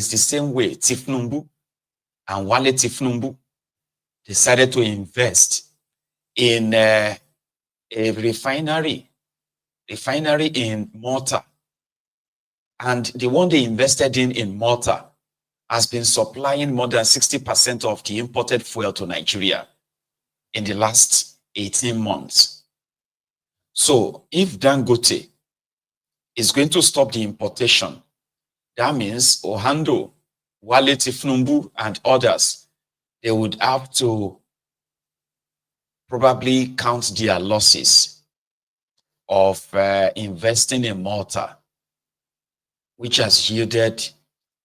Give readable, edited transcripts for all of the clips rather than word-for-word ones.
It's the same way Tifnumbu and Wale Tifnumbu decided to invest in a refinery in Malta. And the one they invested in Malta has been supplying more than 60% of the imported fuel to Nigeria in the last 18 months. So if Dangote is going to stop the importation, that means Ohando, Wale Tifnumbu, and others, they would have to probably count their losses of investing in Malta, which has yielded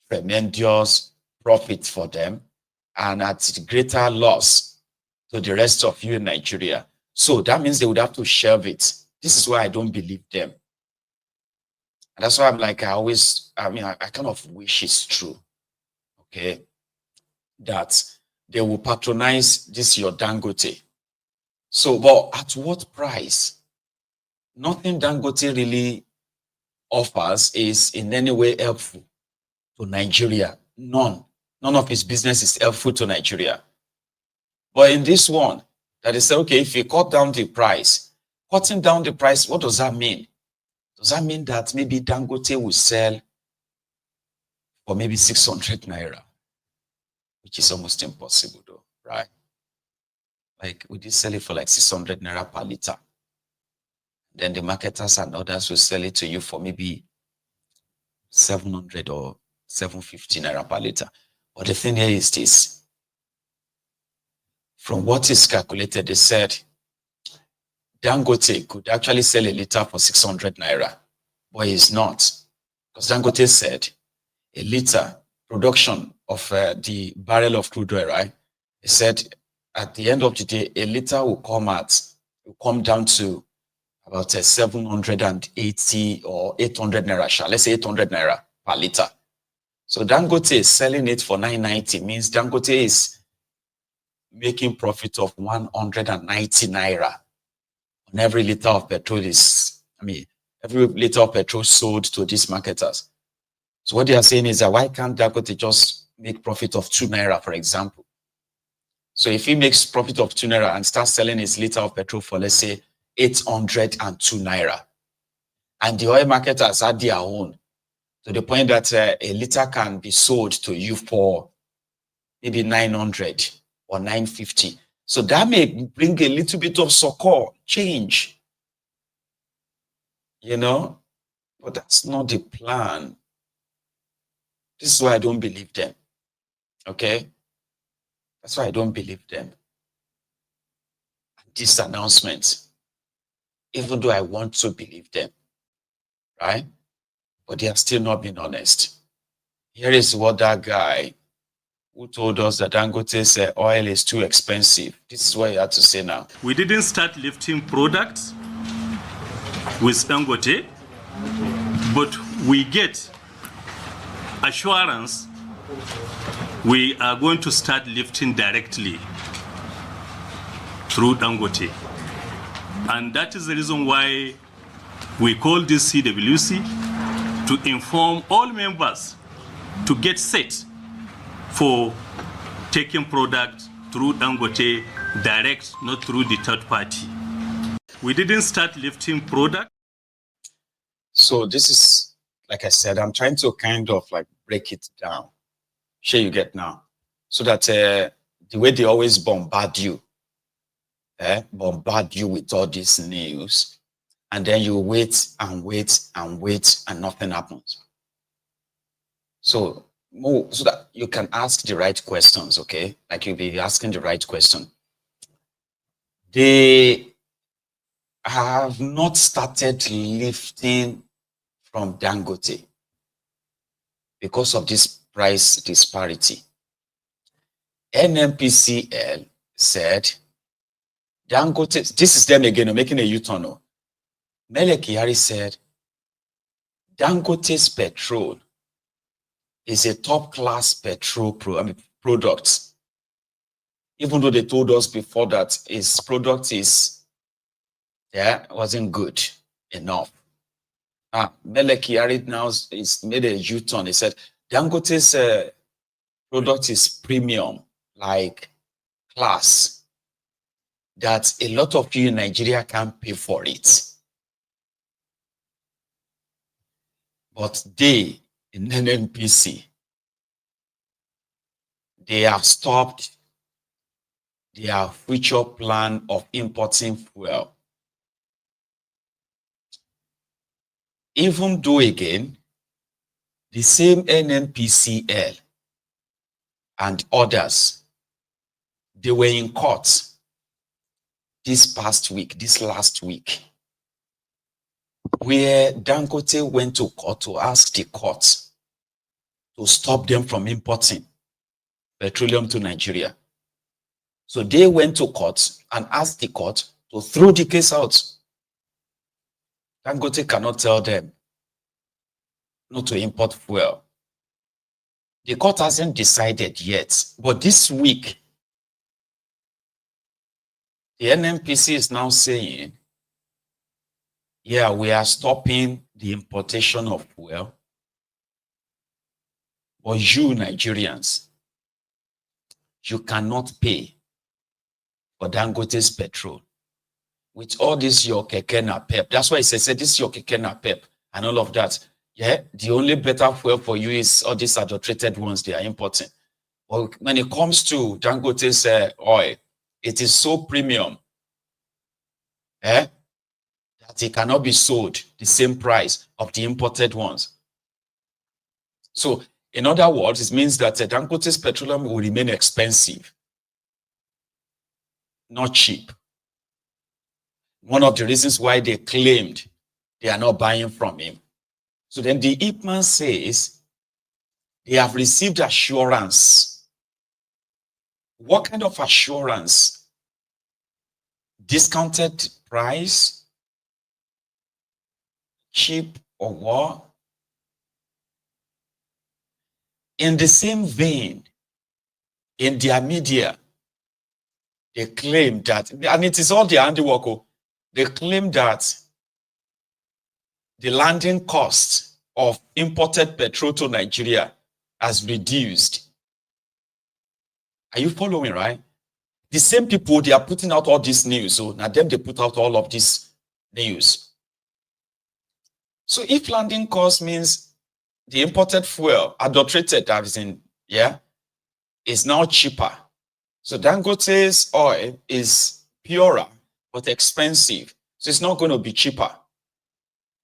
tremendous profit for them and at greater loss to the rest of you in Nigeria. So that means they would have to shelve it. This is why I don't believe them. And that's why I'm like, I kind of wish it's true, okay, that they will patronize this your Dangote. So, but at what price? Nothing Dangote really offers is in any way helpful to Nigeria. None of his business is helpful to Nigeria. But in this one, that is, okay, if you cut down the price, cutting down the price, what does that mean? Does that mean that maybe Dangote will sell for maybe 600 naira, which is almost impossible though, right? Like, we did sell it for like 600 naira per liter. Then the marketers and others will sell it to you for maybe 700 or 750 naira per liter. But the thing here is this. From what is calculated, they said Dangote could actually sell a liter for 600 naira, but it's not. Because Dangote said a liter production of the barrel of crude oil, right? He said at the end of the day, a liter will come down to about 780 or 800 naira, let's say 800 naira per liter. So Dangote is selling it for 990, means Dangote is making profit of 190 naira on every liter of petrol every liter of petrol sold to these marketers. So what they are saying is that why can't Dangote just make profit of 2 naira, for example? So if he makes profit of 2 naira and starts selling his liter of petrol for, let's say, 802 naira, and the oil marketers had their own, to the point that a liter can be sold to you for maybe 900 or 950. So that may bring a little bit of succor, change, but that's not the plan. This is why I don't believe them, okay? That's why I don't believe them. This announcement, even though I want to believe them, right? But they have still not been honest. Here is what that guy who told us that Dangote's oil is too expensive. This is what he had to say now. We didn't start lifting products with Dangote, but we get assurance we are going to start lifting directly through Dangote. And that is the reason why we call this CWC, to inform all members to get set for taking product through Dangote direct, not through the third party. We didn't start lifting product. So this is, like I said, I'm trying to kind of like break it down. Sure you get now. So that the way they always bombard you with all this news, and then you wait and wait and wait and nothing happens. So that you can ask the right questions, okay? Like you'll be asking the right question. They have not started lifting from Dangote because of this price disparity. NNPCL said, Dangote, this is them again, making a U-turn. Mele Kyari said, Dangote's petrol is a top-class petrol product. Even though they told us before that his product wasn't good enough. Mele Kyari now is made a U-turn. He said, Dangote's product is premium, like class, that a lot of you in Nigeria can't pay for it. But they, in NNPC, they have stopped their future plan of importing fuel. Even though, again, the same NNPCL and others, they were in court this last week, where Dangote went to court to ask the court to stop them from importing petroleum to Nigeria. So they went to court and asked the court to throw the case out. Dangote cannot tell them not to import fuel. The court hasn't decided yet, but this week, the NNPC is now saying, yeah, we are stopping the importation of fuel, but you Nigerians, you cannot pay for Dangote's petrol with all this your keke na pep. That's why I said this is your keke na pep and all of that. Yeah, the only better fuel for you is all these adulterated ones they are importing. But when it comes to Dangote's oil, it is so premium that it cannot be sold the same price of the imported ones. So, in other words, it means that Dangote's petroleum will remain expensive, not cheap. One of the reasons why they claimed they are not buying from him. So then the Ipman says they have received assurance. What kind of assurance? Discounted price? Cheap or what? In the same vein, in their media, they claim that, and it is all their handiwork, they claim that the landing cost of imported petrol to Nigeria has reduced. Are you following, right? The same people, they are putting out all this news. So now them, they put out all of this news. So if landing cost means the imported fuel, adulterated, that is in, yeah, is now cheaper. So Dangote's oil is purer, but expensive. So it's not going to be cheaper.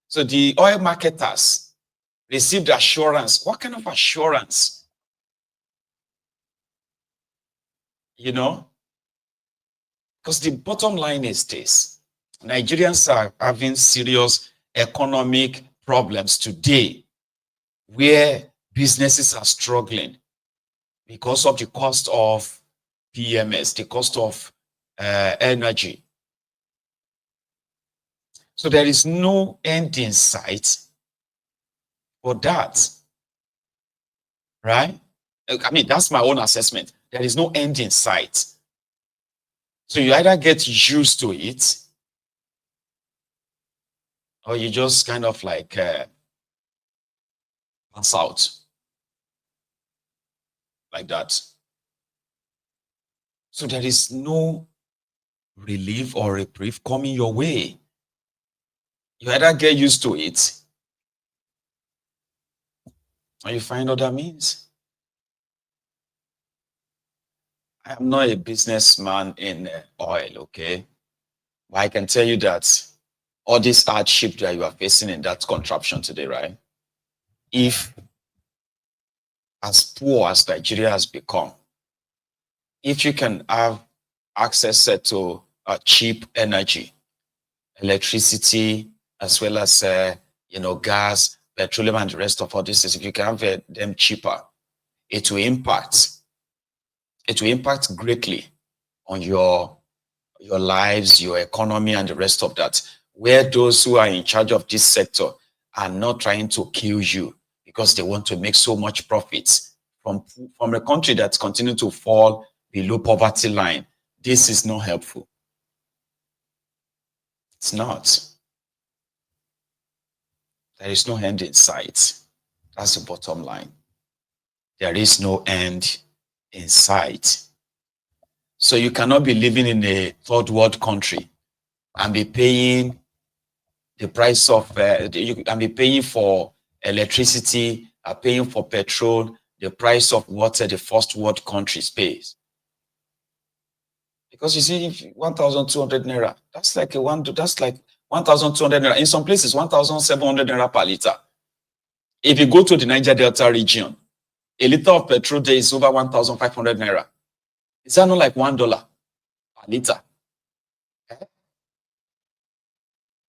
So the oil marketers received assurance. What kind of assurance? You know? Because the bottom line is this. Nigerians are having serious economic problems today where businesses are struggling because of the cost of PMS, the cost of energy. So there is no end in sight for that, right? I mean, that's my own assessment. There is no end in sight. So you either get used to it or you just kind of like pass out like that. So there is no relief or reprieve coming your way. You either get used to it or you find other means. I am not a businessman in oil, okay? But I can tell you that all this hardship that you are facing in that contraption today, right? If as poor as Nigeria has become, if you can have access to cheap energy, electricity, as well as gas, petroleum, and the rest of all this, if you can have them cheaper, it will impact greatly on your lives, your economy, and the rest of that. Where those who are in charge of this sector are not trying to kill you because they want to make so much profits from a country that's continuing to fall below poverty line. This is not helpful. It's not. There is no end in sight. That's the bottom line. there is no end in sight. So you cannot be living in a third world country and be paying the price of, you can be paying for electricity, paying for petrol, the price of water the first world countries pays. Because you see, 1,200 naira, that's like 1,200 naira. In some places, 1,700 naira per liter. If you go to the Niger Delta region, a liter of petrol there is over 1,500 naira. Is that not like $1 per liter?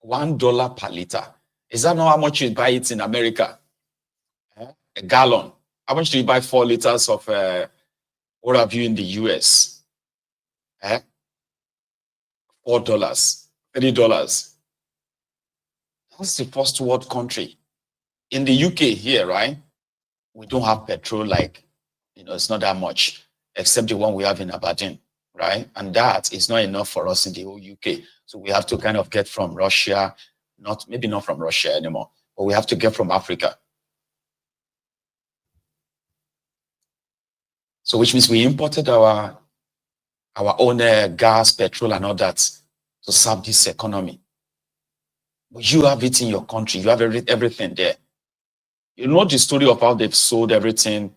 $1 per liter. Is that not how much you buy it in America? A gallon. How much do you buy 4 liters of what have you in the US? $4, $3. That's the first world country. In the UK here, right? We don't have petrol like, it's not that much, except the one we have in Aberdeen, right? And that is not enough for us in the whole UK. So we have to kind of get from Russia, maybe not from Russia anymore, but we have to get from Africa. So which means we imported our own gas, petrol, and all that to serve this economy. But you have it in your country. You have everything there. You know the story of how they've sold everything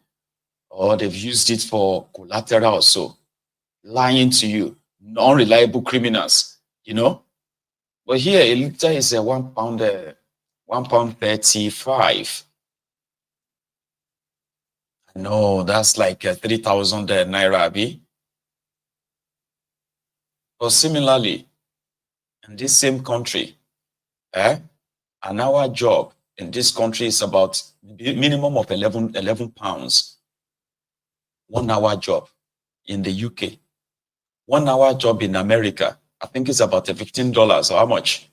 or they've used it for collateral or so. Lying to you. Non-reliable criminals, But here, a liter is a £1.35. No, that's like 3,000 naira, abi? But similarly, in this same country, an hour job in this country is about minimum of 11 pounds. 1 hour job in the UK. 1 hour job in America, I think it's about $15 or how much?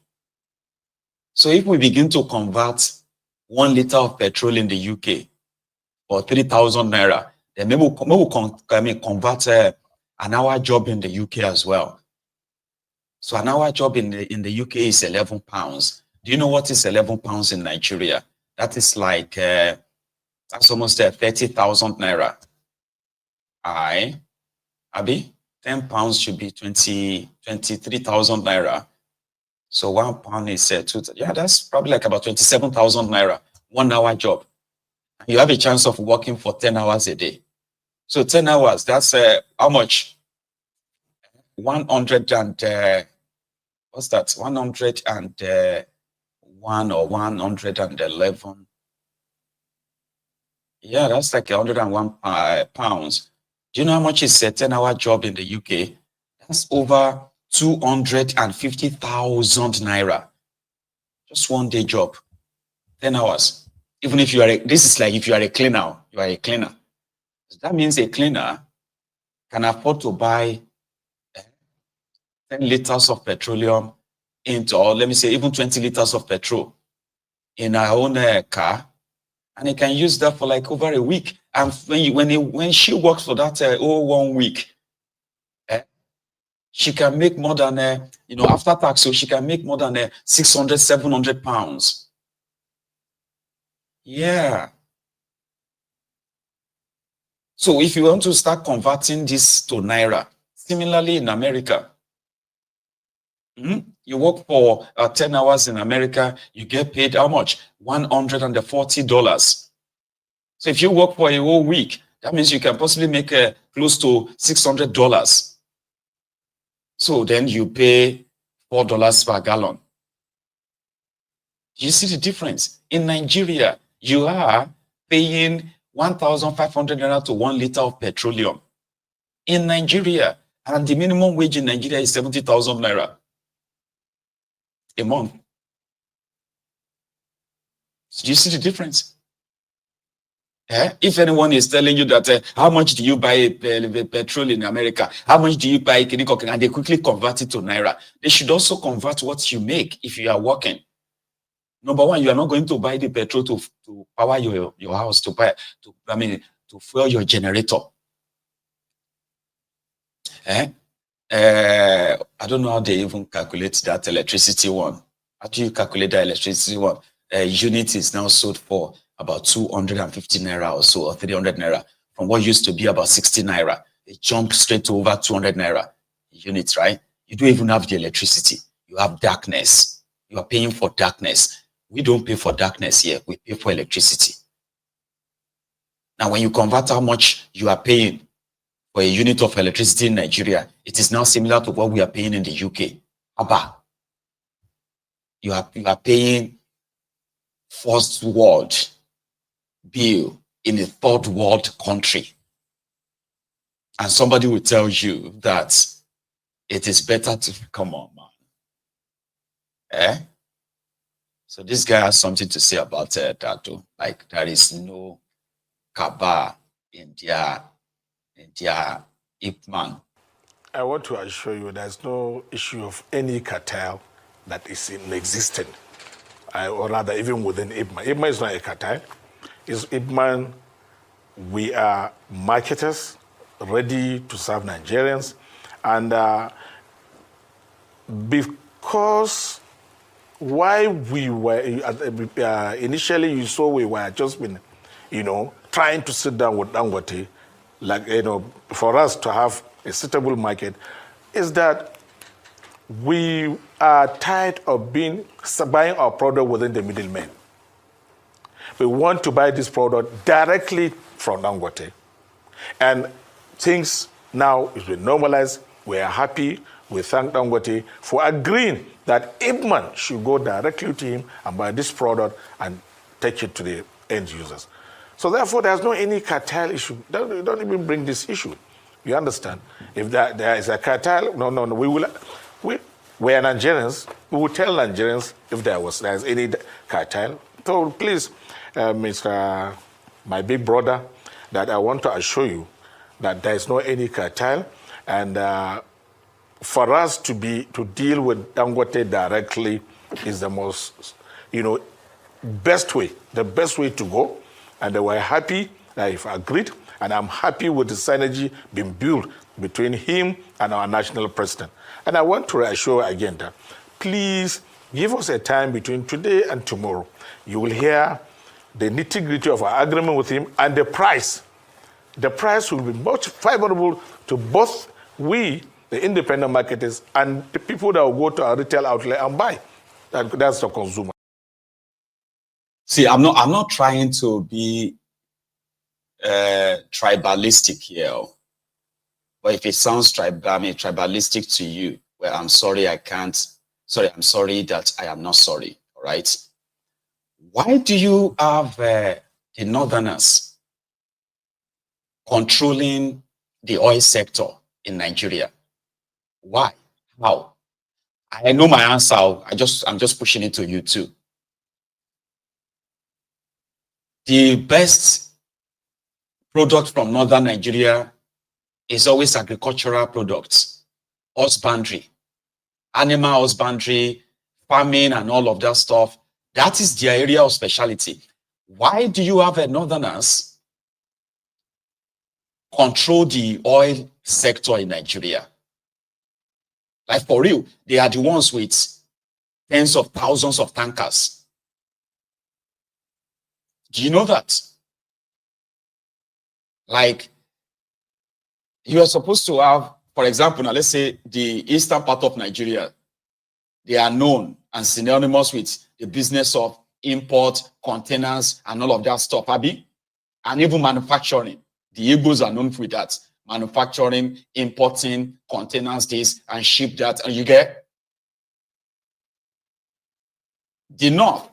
So if we begin to convert 1 liter of petrol in the UK for 3,000 naira, then maybe we'll convert an hour job in the UK as well. So an hour job in the UK is 11 pounds. Do you know what is 11 pounds in Nigeria? That is like, that's almost 30,000 naira. Abi, 10 pounds should be 23,000 naira. So 1 pound is that's probably like about 27,000 naira, 1 hour job. You have a chance of working for 10 hours a day. So 10 hours, that's how much? 100 and, what's that? 101 or 111. Yeah, that's like 101 pounds. Do you know how much is a 10-hour job in the UK? That's over 250,000 naira. Just 1 day job, 10 hours. Even if you are, this is like if you are a cleaner, you are a cleaner. So that means a cleaner can afford to buy 10 liters of petroleum or let me say even 20 liters of petrol in her own car, and he can use that for like over a week. And when she works for that 1 week, she can make more than after tax, so she can make more than 600, 700 pounds. Yeah. So if you want to start converting this to naira, similarly in America, you work for 10 hours in America, you get paid how much? $140. So if you work for a whole week, that means you can possibly make close to $600. So then you pay $4 per gallon. You see the difference? In Nigeria, you are paying 1,500 naira to 1 liter of petroleum. In Nigeria, and the minimum wage in Nigeria is 70,000 naira a month. Do you see the difference? If anyone is telling you that how much do you buy petrol in America, how much do you buy and they quickly convert it to naira, they should also convert what you make if you are working. Number one, you are not going to buy the petrol to power your house, to fuel your generator. I don't know how they even calculate that electricity one. How do you calculate that electricity one? Unit is now sold for about 250 naira or so, or 300 naira, from what used to be about 60 naira. It jumped straight to over 200 naira units, right? You don't even have the electricity. You have darkness. You are paying for darkness. We don't pay for darkness here. We pay for electricity. Now, when you convert how much you are paying for a unit of electricity in Nigeria, it is now similar to what we are paying in the UK. Abba, you are paying first world bill in a third world country. And somebody will tell you that it is better to come on, man. Eh? So this guy has something to say about that too. Like there is no kaba in their Ipman. I want to assure you there's no issue of any cartel that is in existence, or rather even within IPMAN. IPMAN is not a cartel. It's IPMAN. We are marketers ready to serve Nigerians, and because why we were initially, you saw we were just been, trying to sit down with Dangote, like for us to have a suitable market, is that we are tired of buying our product within the middlemen. We want to buy this product directly from Dangote. And things now has been normalized. We are happy. We thank Dangote for agreeing that IPMAN should go directly to him and buy this product and take it to the end users. So therefore, there's no any cartel issue. Don't even bring this issue. You understand? If there is a cartel, no. We are Nigerians. We will tell Nigerians if there's any cartel. So please, Mr. My big brother, that I want to assure you that there is no any cartel, and for us to deal with Dangote directly is the most, best way, the best way to go. And we're happy that you've agreed, and I'm happy with the synergy being built between him and our national president. And I want to reassure again that please give us a time between today and tomorrow. You will hear the nitty-gritty of our agreement with him and the price. The price will be much favorable to both we, the independent marketers, and the people that will go to our retail outlet and buy. That's the consumer. See, I'm not trying to be tribalistic here, but if it sounds tribalistic to you, well, I'm sorry I'm sorry that I am not sorry. All right. Why do you have the Northerners controlling the oil sector in Nigeria? Why? How? I know my answer. I'm just pushing it to you too. The best product from Northern Nigeria is always agricultural products, husbandry, animal husbandry, farming, and all of that stuff. That is their area of specialty. Why do you have Northerners control the oil sector in Nigeria? Like for real, they are the ones with tens of thousands of tankers. Do you know that? Like, you are supposed to have, for example, now let's say the eastern part of Nigeria, they are known and synonymous with the business of import, containers, and all of that stuff, Abi, and even manufacturing. The Igbos are known for that. Manufacturing, importing, containers this, and ship that, and you get? The North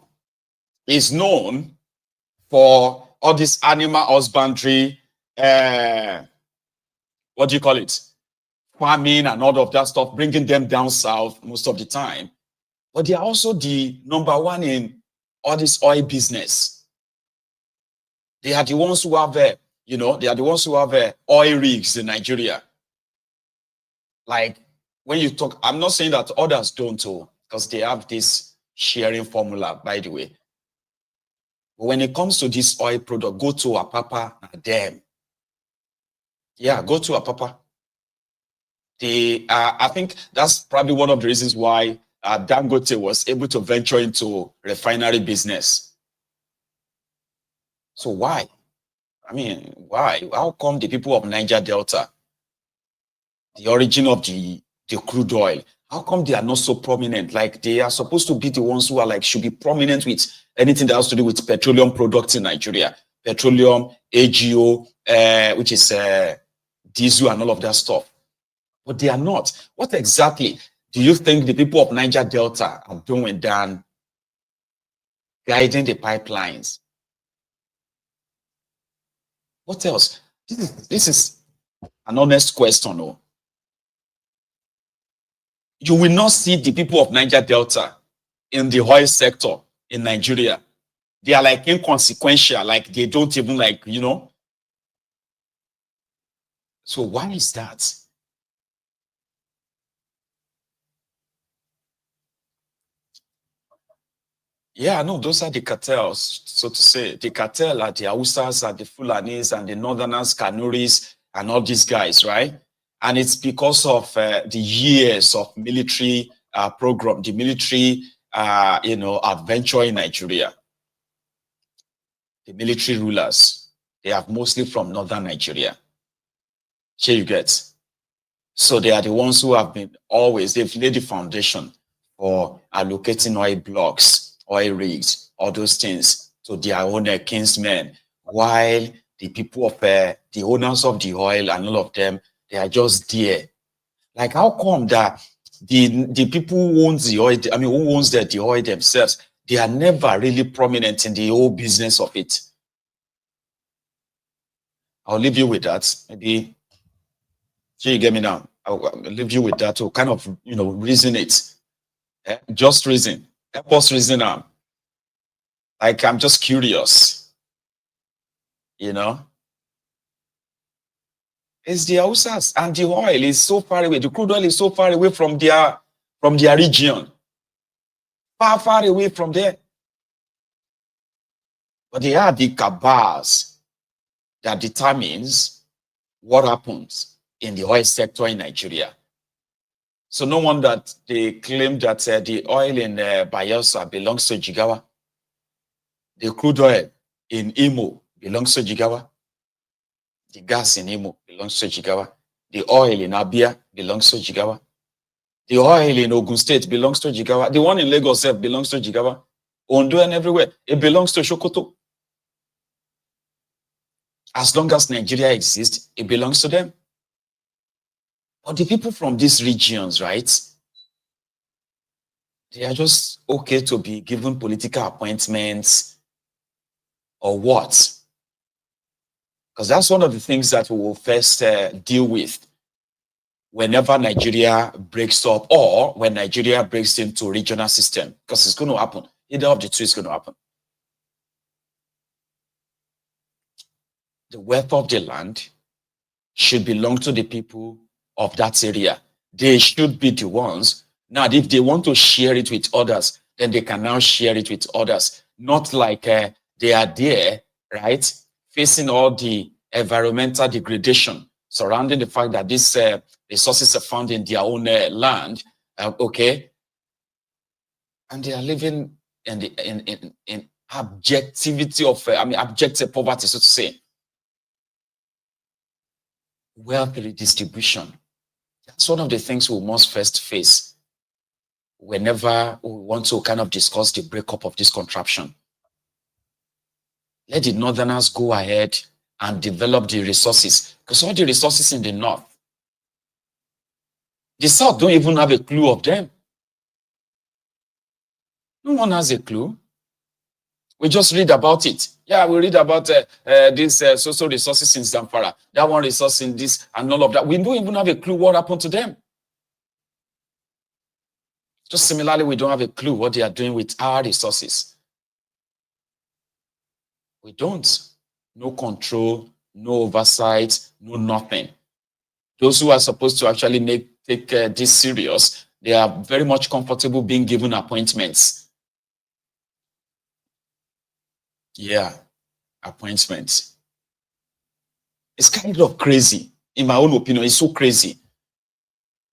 is known for all this animal husbandry, what do you call it? Farming and all of that stuff, bringing them down south most of the time. But they are also the number one in all this oil business. They are the ones who have, they are the ones who have oil rigs in Nigeria. Like when you talk, I'm not saying that others don't, because they have this sharing formula, by the way. But when it comes to this oil product, go to Apapa and them. Yeah, go to Apapa. I think that's probably one of the reasons why Dangote was able to venture into refinery business. So why? I mean, why? How come the people of Niger Delta, the origin of the crude oil, how come they are not so prominent? Like they are supposed to be the ones who are like should be prominent with anything that has to do with petroleum products in Nigeria, petroleum, AGO, which is diesel and all of that stuff. But they are not. What exactly do you think the people of Niger Delta are doing than guiding the pipelines? What else? This is an honest question. Oh. You will not see the people of Niger Delta in the oil sector in Nigeria. They are like inconsequential, like they don't even like, you know. So why is that? Yeah, no, those are the cartels, so to say. The cartel are the Hausas, are the Fulanis, and the Northerners, Kanuris, and all these guys, right? And it's because of the years of military program, the military, adventure in Nigeria. The military rulers, they are mostly from northern Nigeria. Here you get. So they are the ones who have been always, they've laid the foundation for allocating oil blocks, oil rigs, all those things to their own kinsmen, while the people of the owners of the oil and all of them, they are just there. Like how come that the people who owns the oil, I mean, who owns the oil themselves, they are never really prominent in the whole business of it? I'll leave you with that. Maybe, so you get me now. I'll leave you with that to kind of, reason it. Just reason. Help us reason. Like, I'm just curious. It's the Hausas, and the oil is so far away. The crude oil is so far away from their region. Far, far away from there. But they are the cabals that determines what happens in the oil sector in Nigeria. So no wonder that they claim that the oil in Bayelsa belongs to Jigawa. The crude oil in Imo belongs to Jigawa. The gas in Imo belongs to Jigawa. The oil in Abia belongs to Jigawa. The oil in Ogun State belongs to Jigawa. The one in Lagos belongs to Jigawa. Ondo and everywhere, it belongs to Sokoto. As long as Nigeria exists, it belongs to them. But the people from these regions, right, they are just okay to be given political appointments or what? Because that's one of the things that we will first deal with whenever Nigeria breaks up or when Nigeria breaks into regional system, because it's going to happen. Either of the two is going to happen. The wealth of the land should belong to the people of that area. They should be the ones. Now, if they want to share it with others, then they can now share it with others. Not like they are there, right, facing all the environmental degradation surrounding the fact that these resources are found in their own land, okay? And they are living in objectivity of, abject poverty, so to say. Wealth redistribution. That's one of the things we must first face whenever we want to kind of discuss the breakup of this contraption. Let the Northerners go ahead and develop the resources, because all the resources in the North, the South don't even have a clue of them. No one has a clue. We just read about it. Yeah, we read about these social resources in Zamfara, that one resource in this and all of that. We don't even have a clue what happened to them. Just similarly, we don't have a clue what they are doing with our resources. We don't. No control, no oversight, no nothing. Those who are supposed to actually take this serious, they are very much comfortable being given appointments. Yeah, appointments. It's kind of crazy. In my own opinion, it's so crazy.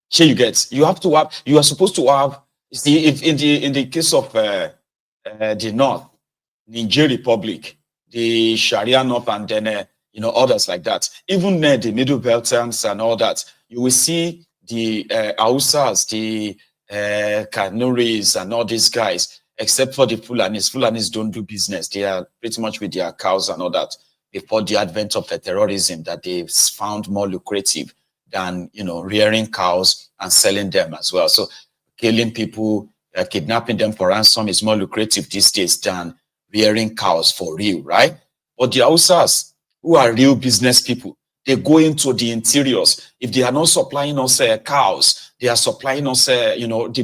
Here you get. You are supposed to have. See, if in the case of the North, Niger Republic, the Sharia up, and then others like that. Even the Middle Beltans and all that, you will see the Hausas, the Kanuris, and all these guys, except for the Fulanis. Fulanis don't do business. They are pretty much with their cows and all that before the advent of the terrorism that they found more lucrative than rearing cows and selling them as well. So killing people, kidnapping them for ransom is more lucrative these days than rearing cows for real, right? But the Hausas, who are real business people, they go into the interiors. If they are not supplying us cows, they are supplying us, the